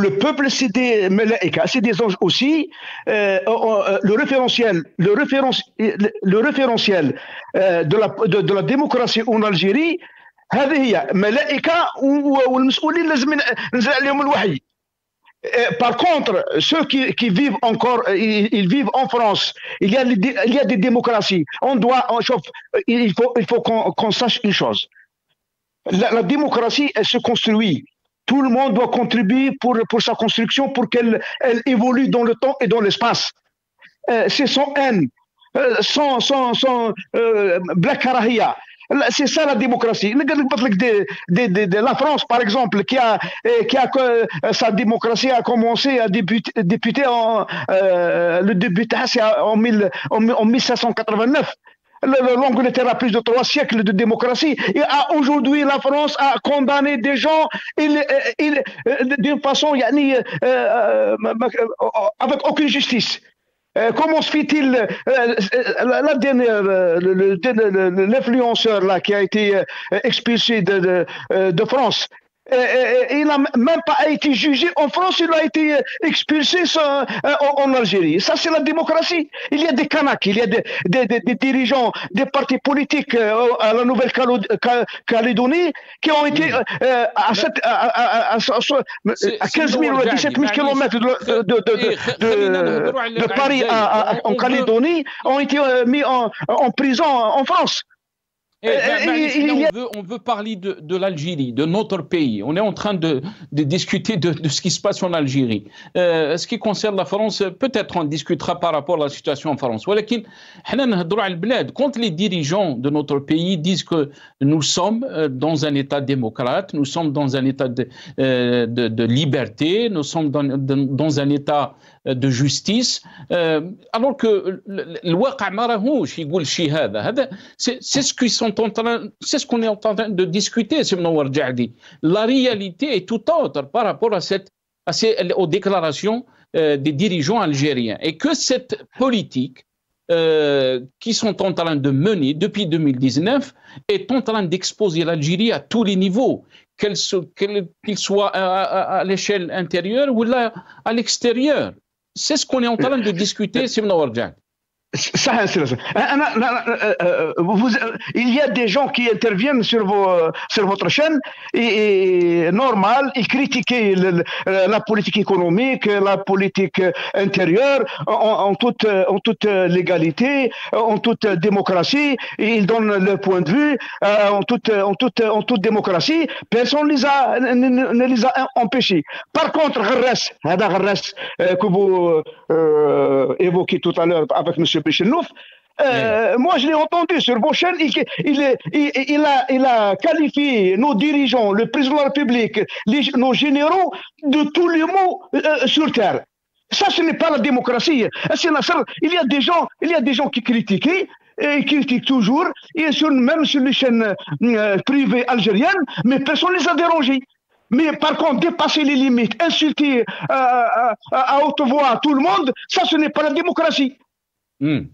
le peuple c'est des malaïka, c'est des anges aussi. Le référentiel de la démocratie en Algérie, هذه هي ملائكة والمسؤولين لازم ننزل عليهم الوحي. Par contre, ceux qui vivent encore, ils vivent en France. Il y a des démocraties. Il faut qu'on sache une chose. La démocratie, elle se construit. Tout le monde doit contribuer pour sa construction, pour qu'elle évolue dans le temps et dans l'espace. C'est sans haine, sans black karahia. C'est ça la démocratie. La France, par exemple, qui a sa démocratie a commencé à débuter le début en 1589. L'Angleterre a plus de 3 siècles de démocratie. Et aujourd'hui, la France a condamné des gens d'une façon avec aucune justice. Comment se fait-il l'influenceur là qui a été expulsé de France, il n'a même pas été jugé en France, il a été expulsé en Algérie. Ça, c'est la démocratie. Il y a des Kanaks, il y a des dirigeants des partis politiques à la Nouvelle-Calédonie qui ont été à 15 000 ou 17 000 kilomètres de Paris en Calédonie, ont été mis en prison en France. On veut parler de l'Algérie, de notre pays. On est en train de discuter de ce qui se passe en Algérie. Ce qui concerne la France, peut-être on discutera par rapport à la situation en France. Quand les dirigeants de notre pays disent que nous sommes dans un état démocrate, nous sommes dans un état de liberté, nous sommes dans un état de justice, alors que c'est ce qu'ils sont en train, c'est ce qu'on est en train de discuter. La réalité est tout autre par rapport aux déclarations des dirigeants algériens, et que cette politique qui sont en train de mener depuis 2019 est en train d'exposer l'Algérie à tous les niveaux, qu'il soit à l'échelle intérieure ou à l'extérieur. C'est ce qu'on est en train de discuter, c'est Mnawarjad. Il y a des gens qui interviennent sur votre chaîne et normal, ils critiquent la politique économique, la politique intérieure en toute légalité, en toute démocratie. Ils donnent leur point de vue en toute démocratie. Personne ne les a empêchés. Par contre, que vous évoquez tout à l'heure avec M. Béchenouf, moi je l'ai entendu sur vos chaînes, il a qualifié nos dirigeants, le président de la République, nos généraux de tous les maux sur terre. Ça, ce n'est pas la démocratie. Il y a des gens qui critiquent, et qui critiquent toujours, et même sur les chaînes privées algériennes, mais personne ne les a dérangés. Mais par contre, dépasser les limites, insulter à haute voix tout le monde, ça, ce n'est pas la démocratie. Donc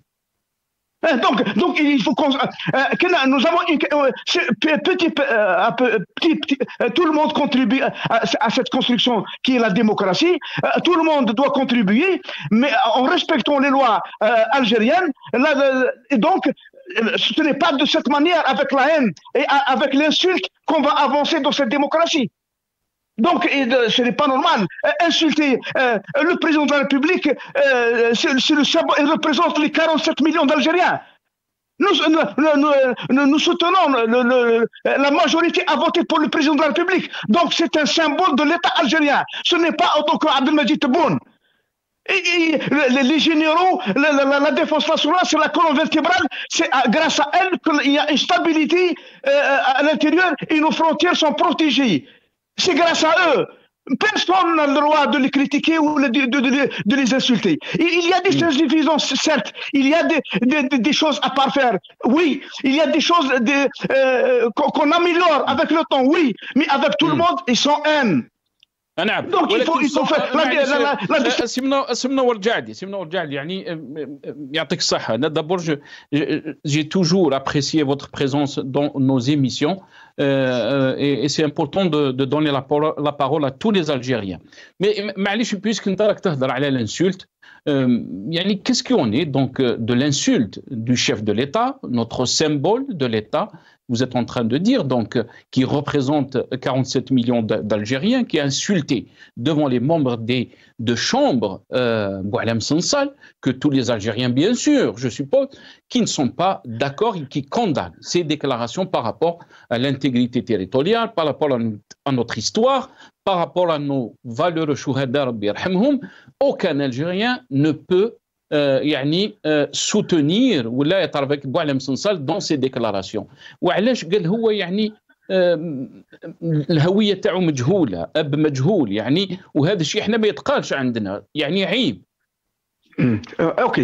il faut qu'on nous avons tout le monde contribue à cette construction qui est la démocratie. Tout le monde doit contribuer, mais en respectant les lois algériennes. Et donc ce n'est pas de cette manière, avec la haine et avec l'insulte, qu'on va avancer dans cette démocratie. Donc, ce n'est pas normal. Insulter le président de la République, il représente les 47 millions d'Algériens. Nous soutenons, la majorité a voté pour le président de la République. Donc, c'est un symbole de l'État algérien. Ce n'est pas autant que Abdelmajid Tebboune. Les généraux, la défense nationale, c'est la colonne vertébrale. C'est grâce à elle qu'il y a une stabilité à l'intérieur et nos frontières sont protégées. C'est grâce à eux. Personne n'a le droit de les critiquer ou de les insulter. Il y a des insuffisances, certes. Il y a des choses à parfaire. Oui. Il y a des choses qu'on améliore avec le temps. Oui. Mais avec tout le monde, ils sont haine. نعم. Donc il faut faire سمنا ورجع لي يعني يعطيك الصحة. D'abord, j'ai toujours apprécié votre présence dans nos émissions et c'est important de donner la parole à tous les Algériens. Mais معليش puisque انت راك تهضر على l'insulte, يعني qu'est-ce qu'on est donc de l'insulte du chef de l'État, notre symbole de l'État. Vous êtes en train de dire, donc, qui représente 47 millions d'Algériens, qui est insulté devant les membres de chambre, Boualem Sansal, que tous les Algériens, bien sûr, je suppose, qui ne sont pas d'accord et qui condamnent ces déclarations par rapport à l'intégrité territoriale, par rapport à notre histoire, par rapport à nos valeureux chouhada, Rabbi yarhamhum. Aucun Algérien ne peut يعني soutenir ولا يترك بوعلم صنصال dans ces déclarations. وعلاش قال هو يعني الهويه تاعو مجهوله، اب مجهول يعني، وهذا الشيء احنا ما يتقالش عندنا، يعني عيب. Ok.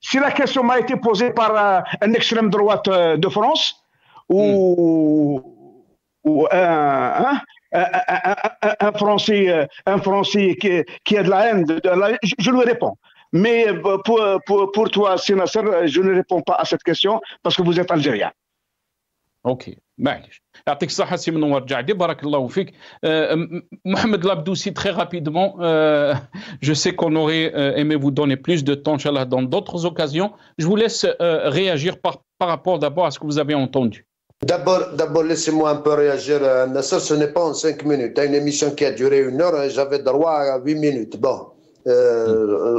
Si la question m'a été posée par un extrême droite de France ou un Français qui a de la haine, je lui réponds. Mais pour toi, Sinasser, je ne réponds pas à cette question parce que vous êtes algérien. Ok, معليش. يعطيك الصحة سي منور جعدي، بارك الله فيك. Mohamed Labdoussi, très rapidement, je sais qu'on aurait aimé vous donner plus de temps, Inch'Allah, dans d'autres occasions. Je vous laisse réagir par rapport d'abord à ce que vous avez entendu. D'abord, laissez-moi un peu réagir. Nasser, ce n'est pas en 5 minutes. Une émission qui a duré 1 heure, j'avais droit à 8 minutes. Bon,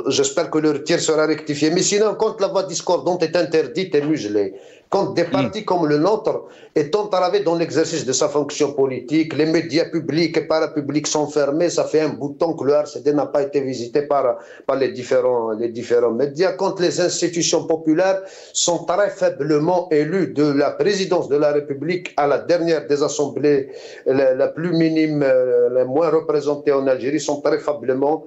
j'espère que le tir sera rectifié. Mais sinon, quand la voix discordante est interdite et muselée, quand des partis comme le nôtre est entravé dans l'exercice de sa fonction politique, les médias publics et parapublics sont fermés, ça fait un bout de temps que le RCD n'a pas été visité par les différents médias, quand les institutions populaires sont très faiblement élues de la présidence de la République à la dernière des assemblées, la plus minime, la moins représentée en Algérie, sont très faiblement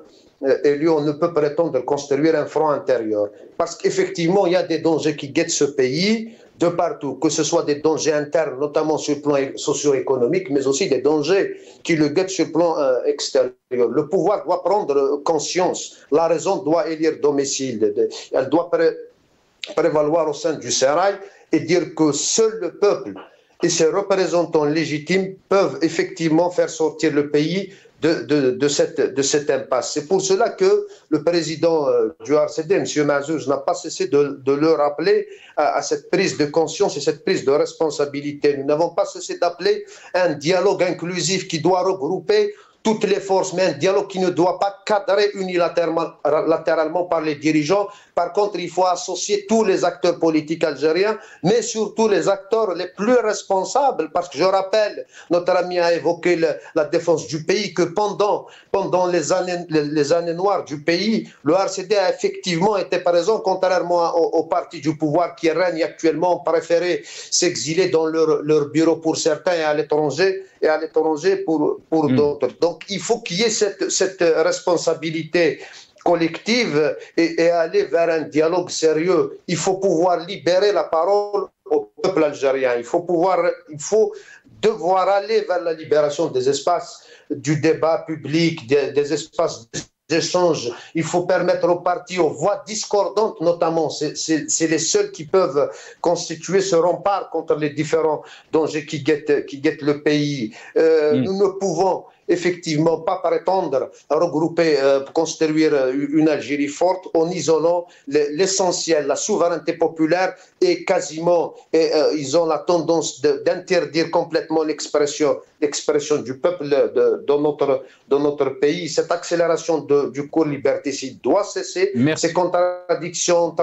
élus, on ne peut prétendre construire un front intérieur. Parce qu'effectivement, il y a des dangers qui guettent ce pays de partout, que ce soit des dangers internes, notamment sur le plan socio-économique, mais aussi des dangers qui le guettent sur le plan extérieur. Le pouvoir doit prendre conscience, la raison doit élire domicile, elle doit prévaloir au sein du sérail et dire que seul le peuple et ses représentants légitimes peuvent effectivement faire sortir le pays de cette impasse. C'est pour cela que le président du RCD, M. Mazouz, n'a pas cessé de le rappeler à cette prise de conscience et cette prise de responsabilité. Nous n'avons pas cessé d'appeler un dialogue inclusif qui doit regrouper toutes les forces, mais un dialogue qui ne doit pas cadrer unilatéralement par les dirigeants. Par contre, il faut associer tous les acteurs politiques algériens, mais surtout les acteurs les plus responsables, parce que je rappelle, notre ami a évoqué la défense du pays, que pendant les années noires du pays, le RCD a effectivement été présent, contrairement aux partis du pouvoir qui règnent actuellement, ont préféré s'exiler dans leur bureau pour certains et à l'étranger pour d'autres. Donc il faut qu'il y ait cette responsabilité collective et aller vers un dialogue sérieux. Il faut pouvoir libérer la parole au peuple algérien. Il faut devoir aller vers la libération des espaces du débat public, des espaces d'échange. Il faut permettre aux partis, aux voix discordantes notamment, c'est les seuls qui peuvent constituer ce rempart contre les différents dangers qui guettent le pays. Nous ne pouvons effectivement pas prétendre regrouper, construire une Algérie forte en isolant l'essentiel, la souveraineté populaire et quasiment, ils ont la tendance d'interdire complètement l'expression du peuple dans notre pays. Cette accélération du cours liberticide doit cesser. Merci. Ces contradictions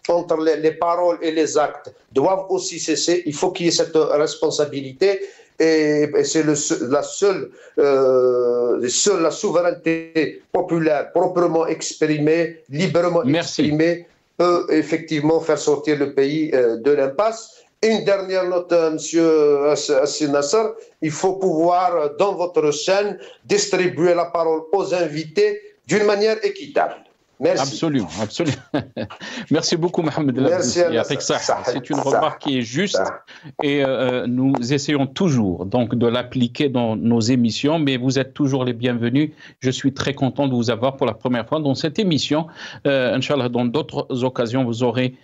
entre les paroles et les actes doivent aussi cesser. Il faut qu'il y ait cette responsabilité. Et c'est la seule souveraineté populaire proprement exprimée, librement exprimée, peut effectivement faire sortir le pays de l'impasse. Une dernière note, Monsieur Hassan Nasser, il faut pouvoir, dans votre chaîne, distribuer la parole aux invités d'une manière équitable. Merci. Absolument, absolument. Merci beaucoup, Mohamed Merci. C'est une remarque qui est juste et nous essayons toujours donc de l'appliquer dans nos émissions, mais vous êtes toujours les bienvenus. Je suis très content de vous avoir pour la première fois dans cette émission. Inch'Allah, dans d'autres occasions, vous aurez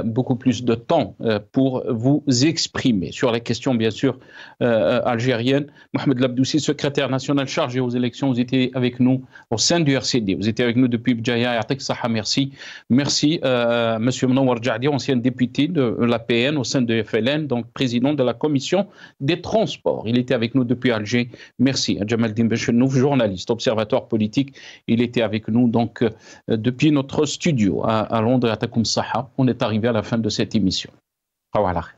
beaucoup plus de temps pour vous exprimer sur les questions, bien sûr, algériennes. Mohamed Labdoussi, secrétaire national chargé aux élections, vous étiez avec nous au sein du RCD. Vous étiez avec nous depuis Bjaya. Merci. Merci, Monsieur Mnowar Djahdi, ancien député de l'APN au sein de FLN, donc président de la commission des transports. Il était avec nous depuis Alger. Merci. Jamaldine Bechenouf, journaliste, observateur politique. Il était avec nous donc depuis notre studio à Londres, à Takoum Saha. On est arrivé à la fin de cette émission. Au revoir.